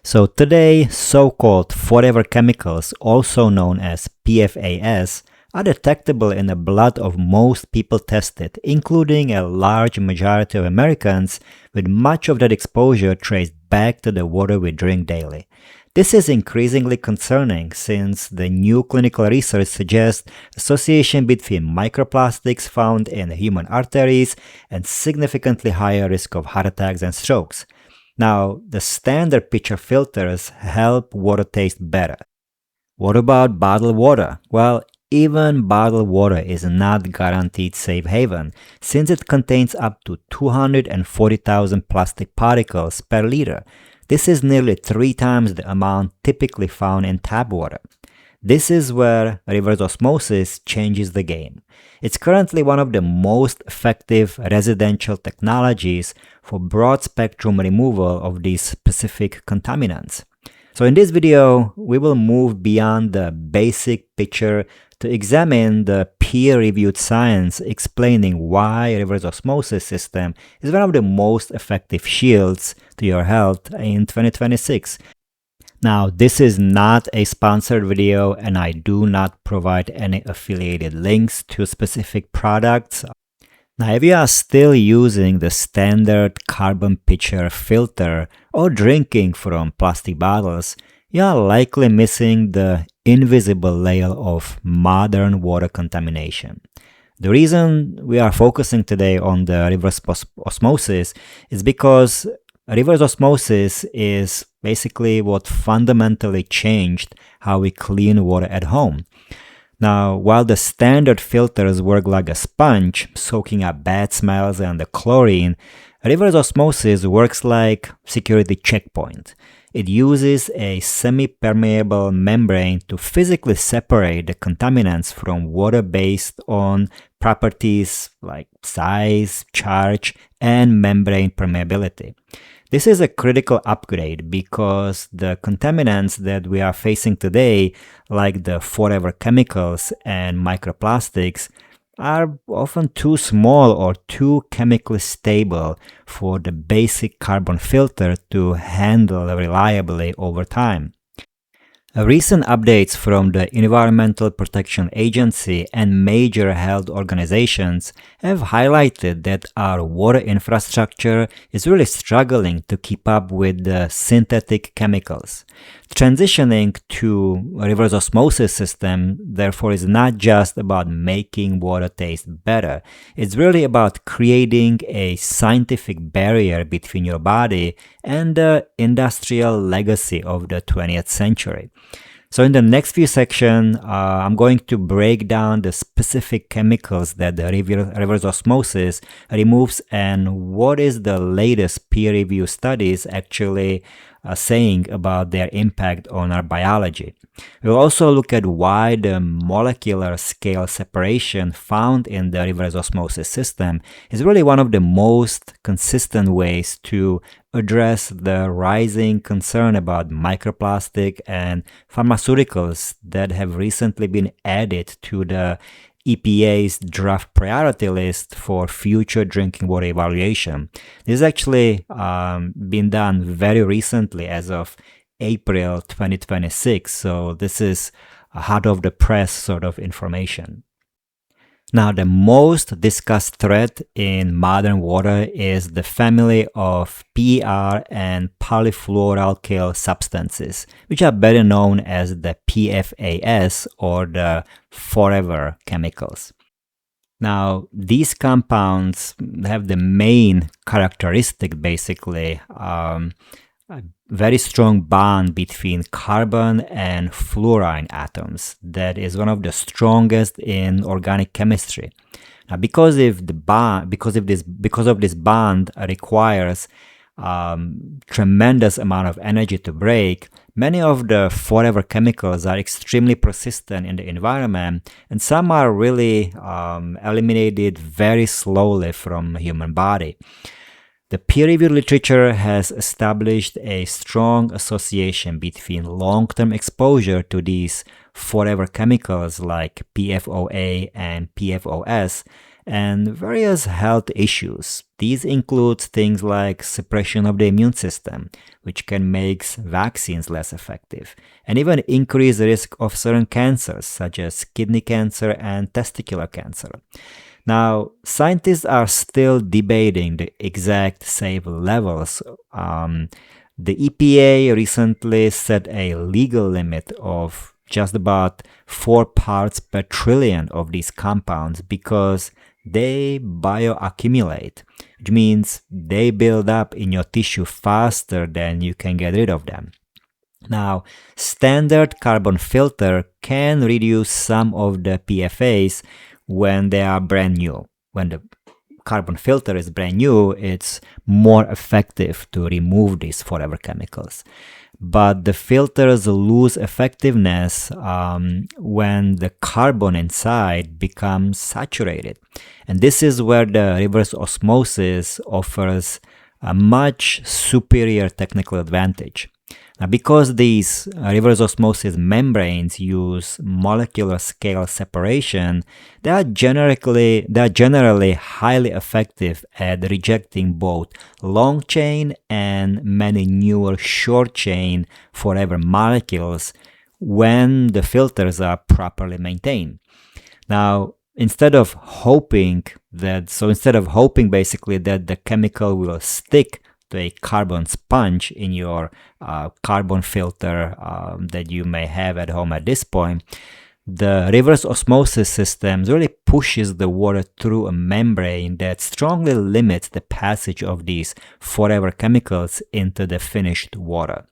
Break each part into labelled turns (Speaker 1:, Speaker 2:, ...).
Speaker 1: So today, so-called forever chemicals, also known as PFAS, are detectable in the blood of most people tested, including a large majority of Americans, with much of that exposure traced back to the water we drink daily. This is increasingly concerning since the new clinical research suggests association between microplastics found in human arteries and significantly higher risk of heart attacks and strokes. Now, the standard pitcher filters help water taste better. What about bottled water? Well, even bottled water is not guaranteed safe haven, since it contains up to 240,000 plastic particles per liter. This is nearly 3 times the amount typically found in tap water. This is where reverse osmosis changes the game. It's currently one of the most effective residential technologies for broad-spectrum removal of these specific contaminants. So in this video, we will move beyond the basic picture to examine the peer-reviewed science explaining why reverse osmosis system is one of the most effective shields to your health in 2026. Now, this is not a sponsored video and I do not provide any affiliated links to specific products. Now, if you are still using the standard carbon pitcher filter or drinking from plastic bottles, you are likely missing the invisible layer of modern water contamination. The reason we are focusing today on the reverse osmosis is because reverse osmosis is basically what fundamentally changed how we clean water at home. Now, while the standard filters work like a sponge, soaking up bad smells and the chlorine, reverse osmosis works like security checkpoint. It uses a semi-permeable membrane to physically separate the contaminants from water based on properties like size, charge, and membrane permeability. This is a critical upgrade because the contaminants that we are facing today, like the forever chemicals and microplastics, are often too small or too chemically stable for the basic carbon filter to handle reliably over time. Recent updates from the Environmental Protection Agency and major health organizations have highlighted that our water infrastructure is really struggling to keep up with the synthetic chemicals. Transitioning to a reverse osmosis system, therefore, is not just about making water taste better. It's really about creating a scientific barrier between your body and the industrial legacy of the 20th century. So in the next few sections, I'm going to break down the specific chemicals that the reverse osmosis removes and what is the latest peer-reviewed studies actually saying about their impact on our biology. We'll also look at why the molecular scale separation found in the reverse osmosis system is really one of the most consistent ways to address the rising concern about microplastic and pharmaceuticals that have recently been added to the EPA's draft priority list for future drinking water evaluation. This has actually been done very recently as of April 2026, so this is a hot off the press sort of information. Now, the most discussed threat in modern water is the family of PER and polyfluoroalkyl substances, which are better known as the PFAS or the forever chemicals. Now, these compounds have the main characteristic, basically, a very strong bond between carbon and fluorine atoms that is one of the strongest in organic chemistry. Now, because of this bond requires tremendous amount of energy to break, many of the forever chemicals are extremely persistent in the environment, and some are really eliminated very slowly from the human body. The peer-reviewed literature has established a strong association between long-term exposure to these forever chemicals like PFOA and PFOS and various health issues. These include things like suppression of the immune system, which can make vaccines less effective, and even increase the risk of certain cancers, such as kidney cancer and testicular cancer. Now, scientists are still debating the exact safe levels. The EPA recently set a legal limit of just about 4 parts per trillion of these compounds because they bioaccumulate, which means they build up in your tissue faster than you can get rid of them. Now, standard carbon filter can reduce some of the PFAS when they are brand new. When the carbon filter is brand new, it's more effective to remove these forever chemicals. But the filters lose effectiveness when the carbon inside becomes saturated. And this is where the reverse osmosis offers a much superior technical advantage. Now, because these reverse osmosis membranes use molecular scale separation, they are generally highly effective at rejecting both long chain and many newer short chain forever molecules when the filters are properly maintained. Now, instead of hoping basically that the chemical will stick to a carbon sponge in your carbon filter that you may have at home at this point, the reverse osmosis system really pushes the water through a membrane that strongly limits the passage of these forever chemicals into the finished water.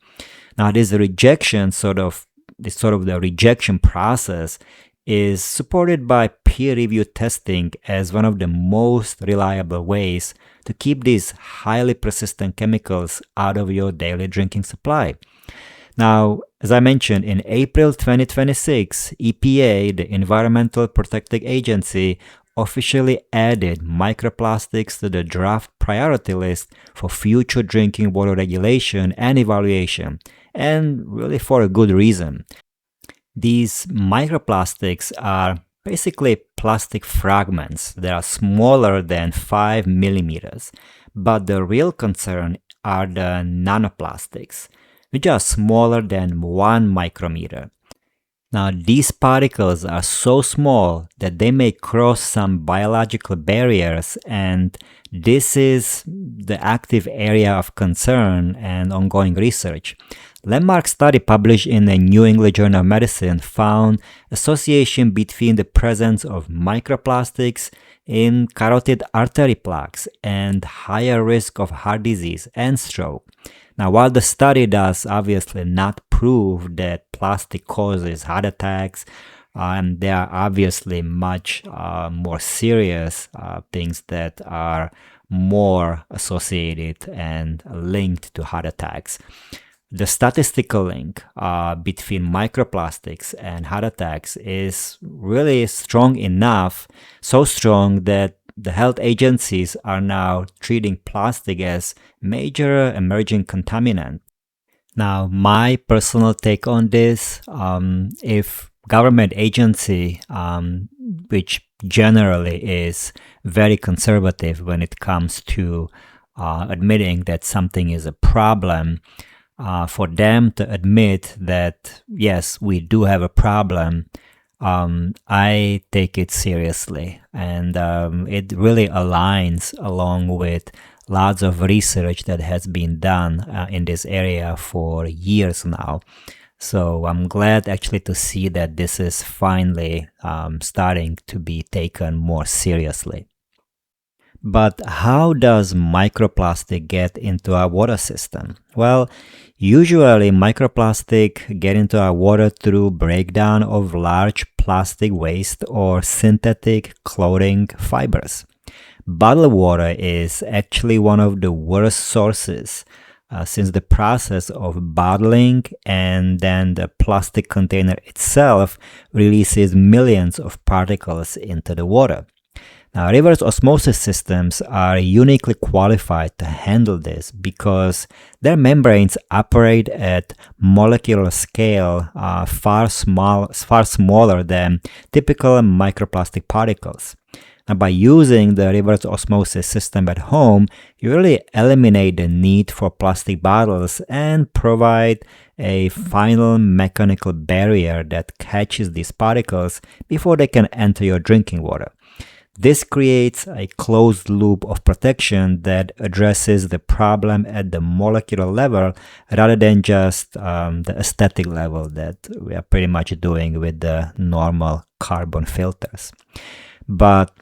Speaker 1: Now, this rejection the rejection process is supported by peer-reviewed testing as one of the most reliable ways to keep these highly persistent chemicals out of your daily drinking supply. Now, as I mentioned, in April 2026, EPA, the Environmental Protective Agency, officially added microplastics to the draft priority list for future drinking water regulation and evaluation, and really for a good reason. These microplastics are basically plastic fragments that are smaller than 5 millimeters, but the real concern are the nanoplastics, which are smaller than 1 micrometer. Now, these particles are so small that they may cross some biological barriers, and this is the active area of concern and ongoing research. Landmark study published in the New England Journal of Medicine found association between the presence of microplastics in carotid artery plaques and higher risk of heart disease and stroke. Now, while the study does obviously not prove that plastic causes heart attacks, and there are obviously much more serious things that are more associated and linked to heart attacks. The statistical link between microplastics and heart attacks is really strong enough, so strong that the health agencies are now treating plastic as major emerging contaminant. Now, my personal take on this, if government agency, which generally is very conservative when it comes to admitting that something is a problem, for them to admit that, yes, we do have a problem, I take it seriously. And it really aligns along with lots of research that has been done in this area for years now. So I'm glad actually to see that this is finally starting to be taken more seriously. But how does microplastic get into our water system? Well, usually microplastic get into our water through breakdown of large plastic waste or synthetic clothing fibers. Bottled water is actually one of the worst sources since the process of bottling and then the plastic container itself releases millions of particles into the water. Now, reverse osmosis systems are uniquely qualified to handle this because their membranes operate at molecular scale far smaller than typical microplastic particles. Now, by using the reverse osmosis system at home, you really eliminate the need for plastic bottles and provide a final mechanical barrier that catches these particles before they can enter your drinking water. This creates a closed loop of protection that addresses the problem at the molecular level rather than just the aesthetic level that we are pretty much doing with the normal carbon filters. But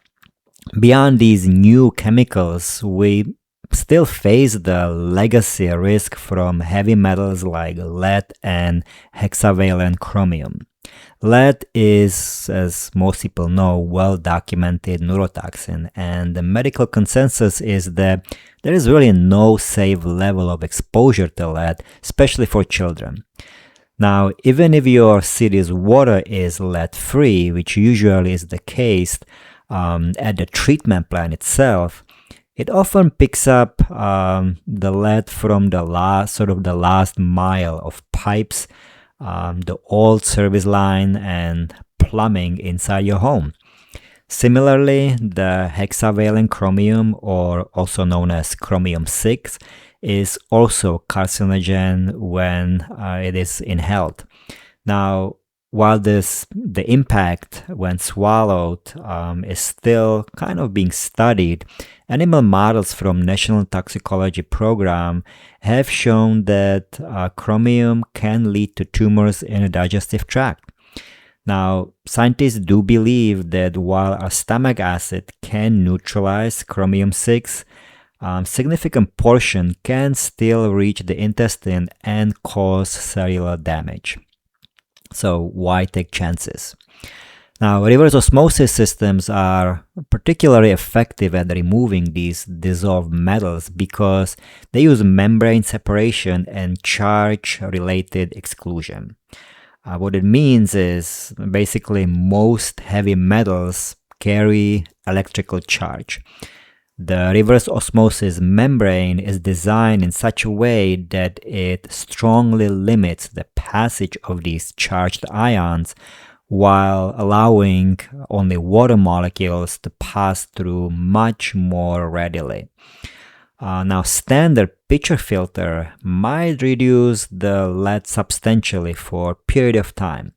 Speaker 1: beyond these new chemicals, we still face the legacy risk from heavy metals like lead and hexavalent chromium. Lead is, as most people know, well-documented neurotoxin, and the medical consensus is that there is really no safe level of exposure to lead, especially for children. Now, even if your city's water is lead-free, which usually is the case at the treatment plant itself, it often picks up the lead from the last mile of pipes, the old service line, and plumbing inside your home. Similarly, the hexavalent chromium, or also known as chromium 6, is also carcinogen when it is inhaled. Now, while the impact when swallowed is still kind of being studied, animal models from National Toxicology Program have shown that chromium can lead to tumors in the digestive tract. Now, scientists do believe that while our stomach acid can neutralize chromium 6, significant portion can still reach the intestine and cause cellular damage. So why take chances? Now, reverse osmosis systems are particularly effective at removing these dissolved metals because they use membrane separation and charge-related exclusion. What it means is basically most heavy metals carry electrical charge. The reverse osmosis membrane is designed in such a way that it strongly limits the passage of these charged ions while allowing only water molecules to pass through much more readily. Now, standard pitcher filter might reduce the lead substantially for a period of time,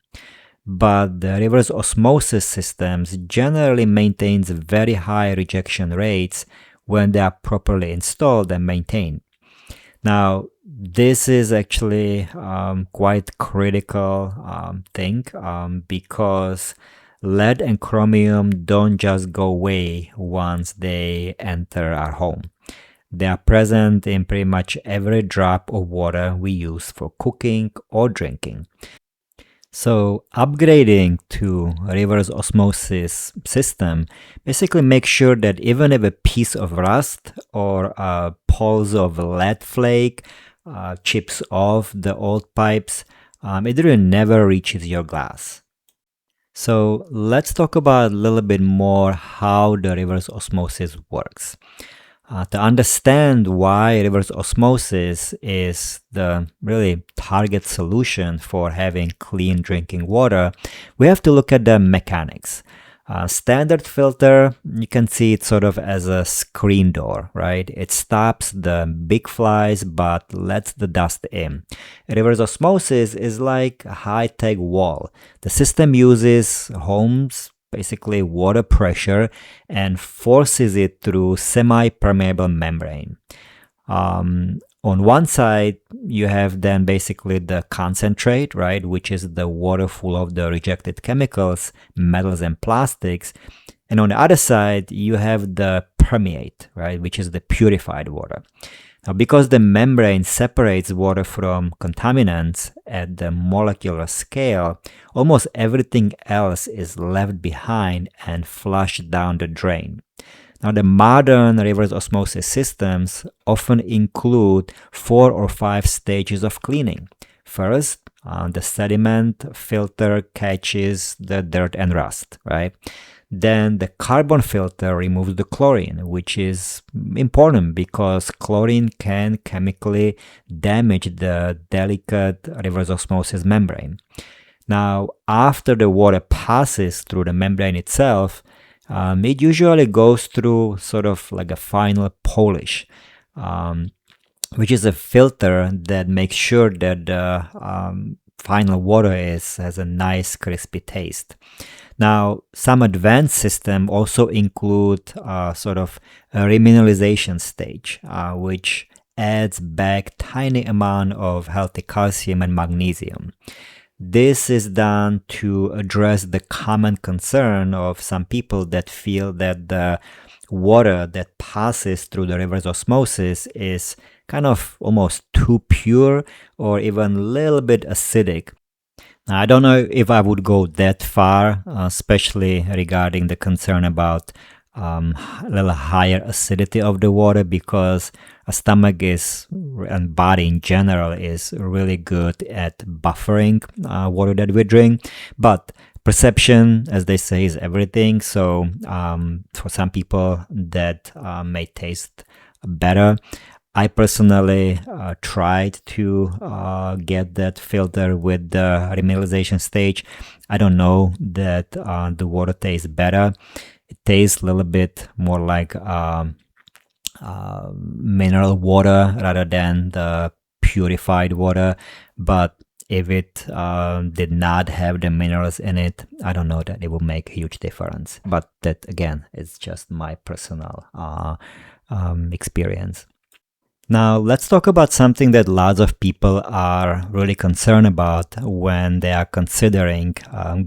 Speaker 1: but the reverse osmosis systems generally maintains very high rejection rates when they are properly installed and maintained. Now, this is actually quite critical thing because lead and chromium don't just go away once they enter our home. They are present in pretty much every drop of water we use for cooking or drinking. So upgrading to reverse osmosis system basically makes sure that even if a piece of rust or a pulse of lead flake chips off the old pipes, it really never reaches your glass. So let's talk about a little bit more how the reverse osmosis works. To understand why reverse osmosis is the really target solution for having clean drinking water, we have to look at the mechanics. Standard filter, you can see it sort of as a screen door, right? It stops the big flies but lets the dust in. Reverse osmosis is like a high-tech wall. The system uses homes basically water pressure and forces it through semi-permeable membrane. On one side, you have then basically the concentrate, right, which is the water full of the rejected chemicals, metals, and plastics. And on the other side, you have the permeate, right, which is the purified water. Now, because the membrane separates water from contaminants at the molecular scale, almost everything else is left behind and flushed down the drain. Now, the modern reverse osmosis systems often include 4 or 5 stages of cleaning. First, the sediment filter catches the dirt and rust, right? Then the carbon filter removes the chlorine, which is important because chlorine can chemically damage the delicate reverse osmosis membrane. Now, after the water passes through the membrane itself, It usually goes through sort of like a final polish, which is a filter that makes sure that the final water has a nice crispy taste. Now, some advanced systems also include sort of a remineralization stage, which adds back tiny amount of healthy calcium and magnesium. This is done to address the common concern of some people that feel that the water that passes through the reverse osmosis is kind of almost too pure or even a little bit acidic. Now, I don't know if I would go that far, especially regarding the concern about a little higher acidity of the water, because a stomach is and body in general is really good at buffering water that we drink. But perception, as they say, is everything. So for some people that may taste better. I personally tried to get that filter with the remineralization stage. I don't know that the water tastes better. It tastes a little bit more like mineral water rather than the purified water. But if it did not have the minerals in it, I don't know that it would make a huge difference. But that, again, is just my personal experience. Now, let's talk about something that lots of people are really concerned about when they are considering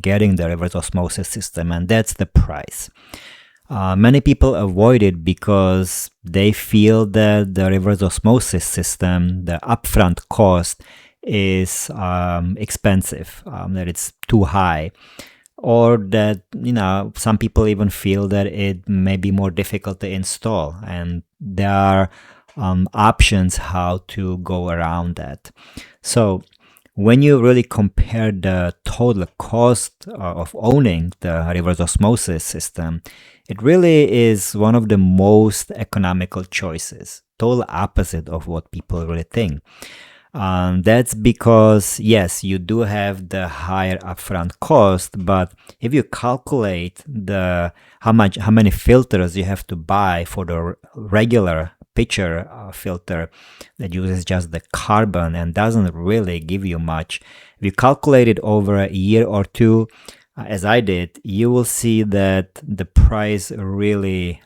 Speaker 1: getting the reverse osmosis system, and that's the price. Many people avoid it because they feel that the reverse osmosis system, the upfront cost, is expensive, that it's too high, or that, some people even feel that it may be more difficult to install, and there are options how to go around that. So when you really compare the total cost of owning the reverse osmosis system, it really is one of the most economical choices, total opposite of what people really think. That's because, yes, you do have the higher upfront cost, but if you calculate how many filters you have to buy for the regular pitcher filter that uses just the carbon and doesn't really give you much, if you calculate it over a year or two, as I did, you will see that the price really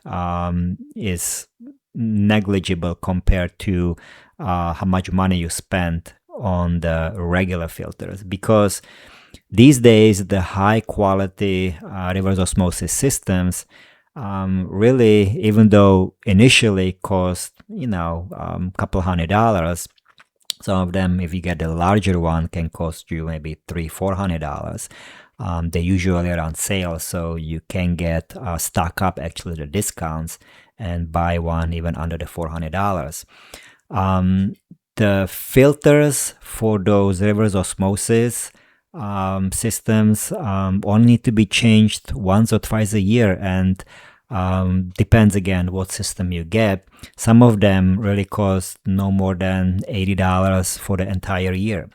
Speaker 1: is negligible compared to how much money you spent on the regular filters, because these days the high quality reverse osmosis systems really, even though initially cost couple $100, some of them, if you get the larger one, can cost you maybe $300-400. They're usually around sale, so you can get stock up actually the discounts and buy one even under the $400. The filters for those reverse osmosis systems only need to be changed once or twice a year, and depends again what system you get. Some of them really cost no more than $80 for the entire year.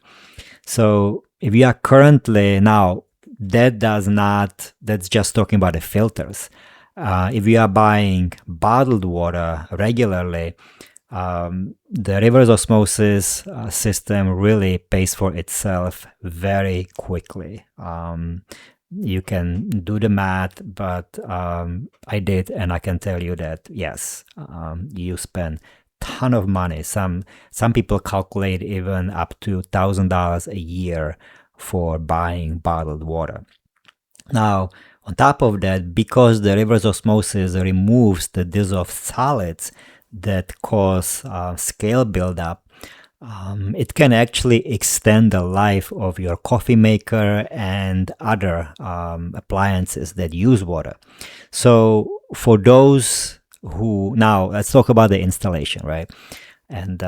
Speaker 1: So if you are currently now, that's just talking about the filters. If you are buying bottled water regularly, the reverse osmosis system really pays for itself very quickly. You can do the math, but I did, and I can tell you that yes, you spend ton of money. Some people calculate even up to $1,000 a year for buying bottled water. Now, on top of that, because the reverse osmosis removes the dissolved solids that cause scale buildup, it can actually extend the life of your coffee maker and other appliances that use water. So for those who, now let's talk about the installation, right? And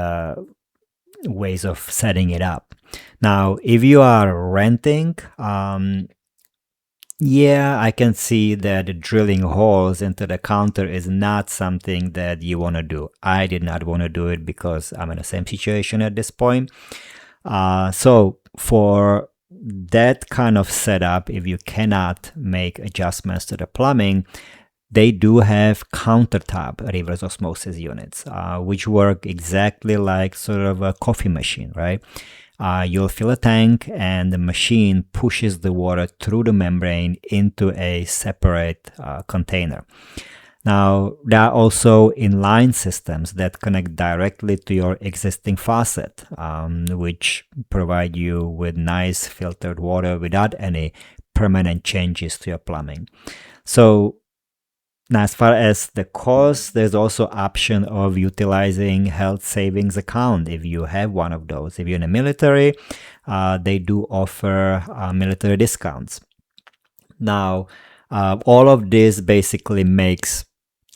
Speaker 1: ways of setting it up. Now, if you are renting, yeah, I can see that drilling holes into the counter is not something that you want to do. I did not want to do it because I'm in the same situation at this point. So for that kind of setup, if you cannot make adjustments to the plumbing, they do have countertop reverse osmosis units, which work exactly like sort of a coffee machine, right? You'll fill a tank and the machine pushes the water through the membrane into a separate container. Now, there are also inline systems that connect directly to your existing faucet, which provide you with nice filtered water without any permanent changes to your plumbing. So now, as far as the cost, there's also option of utilizing health savings account if you have one of those. If you're in the military, they do offer military discounts. Now, all of this basically makes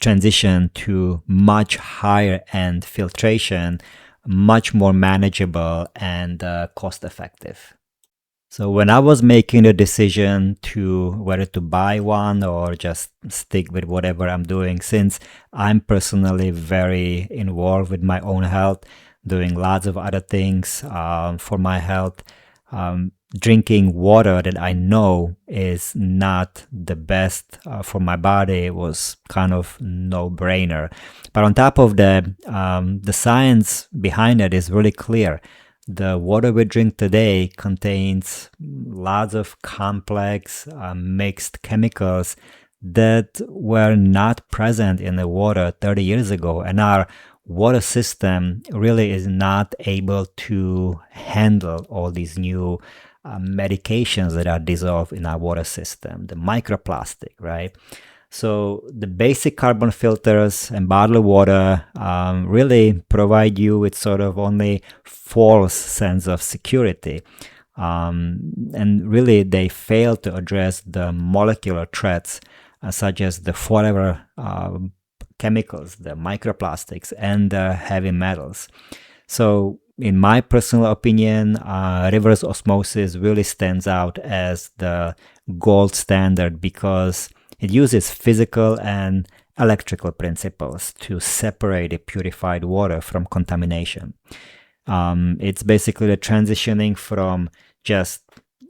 Speaker 1: transition to much higher end filtration much more manageable and cost effective. So when I was making the decision to whether to buy one or just stick with whatever I'm doing, since I'm personally very involved with my own health, doing lots of other things for my health, drinking water that I know is not the best for my body was kind of no-brainer. But on top of that, the science behind it is really clear. The water we drink today contains lots of complex mixed chemicals that were not present in the water 30 years ago, and our water system really is not able to handle all these new medications that are dissolved in our water system, the microplastic, right? So the basic carbon filters and bottled water really provide you with sort of only false sense of security. And really they fail to address the molecular threats such as the forever chemicals, the microplastics, and the heavy metals. So in my personal opinion, reverse osmosis really stands out as the gold standard because it uses physical and electrical principles to separate the purified water from contamination. It's basically the transitioning from just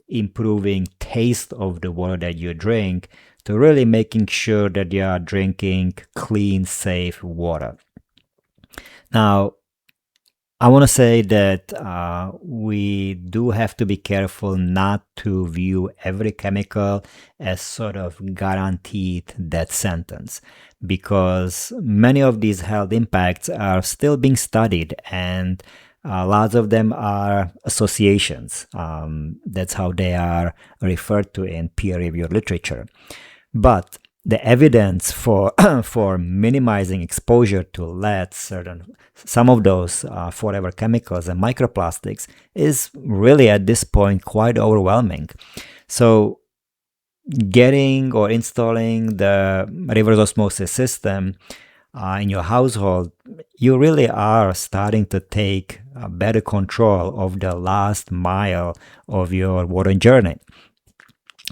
Speaker 1: improving taste of the water that you drink to really making sure that you are drinking clean, safe water. Now, I want to say that we do have to be careful not to view every chemical as sort of guaranteed death sentence because many of these health impacts are still being studied and lots of them are associations. That's how they are referred to in peer-reviewed literature. But the evidence for for minimizing exposure to lead, some of those forever chemicals and microplastics is really at this point quite overwhelming. So getting or installing the reverse osmosis system in your household, you really are starting to take better control of the last mile of your water journey.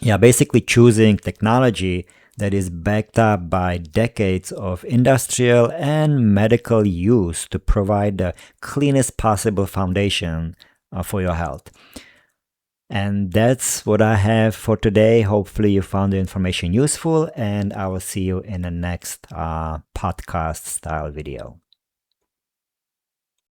Speaker 1: Yeah, basically choosing technology that is backed up by decades of industrial and medical use to provide the cleanest possible foundation for your health. And that's what I have for today. Hopefully you found the information useful, and I will see you in the next podcast style video.